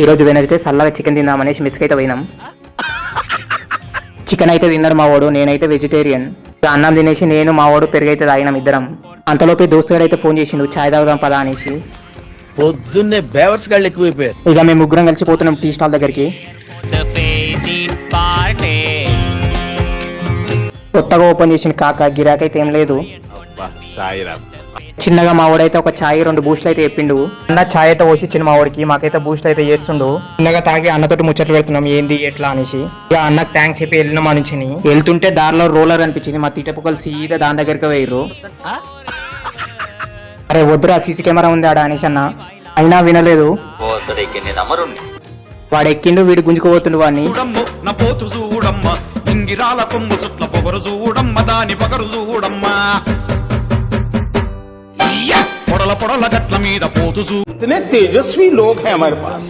ఈరోజు వెనస్డే చల్లగా చికెన్ తిందామనేసి మిస్కి అయితే పోయినాం. చికెన్ అయితే తిన్నాడు మా వాడు, నేనైతే వెజిటేరియన్. అన్నం తినేసి నేను మా వాడు పెరుగైతే తాగినాం ఇద్దరం. అంతలోపే దోస్తుగాడు అయితే ఫోన్ చేసిండు చాయ్ తాగుదాం పదా అనేసి. పొద్దున్నే బేవర్స్ గాళ్ళు ఎక్కువైపోయారు. ఇక మేము ముగ్గురం కలిసి పోతున్నాం టీ స్టాల్ దగ్గరికి. కొత్తగా ఓపెన్ చేసిన కాక గిరాకీ అయితే ఏం లేదు. చిన్నగా మా వాడైతే ఒక ఛాయ్ 2 బూస్ట్లు అయితే చెప్పిండు. అన్న ఛాయ్ అయితే పోసి ఇచ్చిండు మా వాడికి, మాకైతే బూస్ట్ అయితే చేస్తుండు. చిన్నగా తాగి అన్నతోటి ముచ్చట్లు పెడుతున్నాం ఏంది ఎట్లా అనేసి. ఇక అన్నకు థ్యాంక్స్ చెప్పి వెళ్ళిన మా నుంచి వెళ్తుంటే దారిలో రోలర్ అనిపించింది. మా తీటపుకలు సీదా దాని దగ్గరికి పోయిర్రు. అరే వద్దురా సీసీ కెమెరా ఉంది ఆడ అనేసి అన్న, అయినా వినలేదు. వాడు ఎక్కిండు, వీడు గుంజుకోబోతుండు వాడిని. పొడల పొడల గట్ల మీద పోతు. ఇతనే తేజస్వి లోక్ హై హమారే పాస్.